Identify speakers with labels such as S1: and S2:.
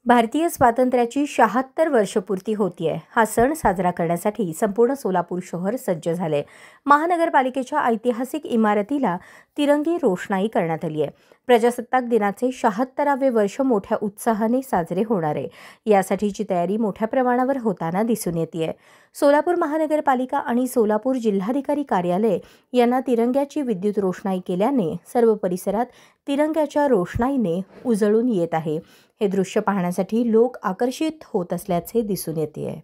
S1: भारतीय स्वातंत्र्याची 76 वर्षपूर्ती होतीये। हा सण साजरा करण्यासाठी संपूर्ण सोलापूर शहर सज्ज झाले। महानगरपालिकेच्या ऐतिहासिक इमारतीला तिरंगी रोषणाई करण्यात आली आहे। प्रजासत्ताक दिनाचे 76वे वर्ष मोठ्या उत्साहाने साजरे होणार आहे। यासाठीची तयारी मोठ्या प्रमाणावर होताना दिसून येते। सोलापूर महानगरपालिका आणि सोलापूर जिल्हाधिकारी कार्यालय यांना तिरंग्याची विद्युत रोषणाई केल्याने सर्व परिसरात तिरंग्याच्या रोषणाईने उजळून येत आहे। हे दृश्य पाहण्यासाठी लोक आकर्षित होत असल्याचे दिसून येते।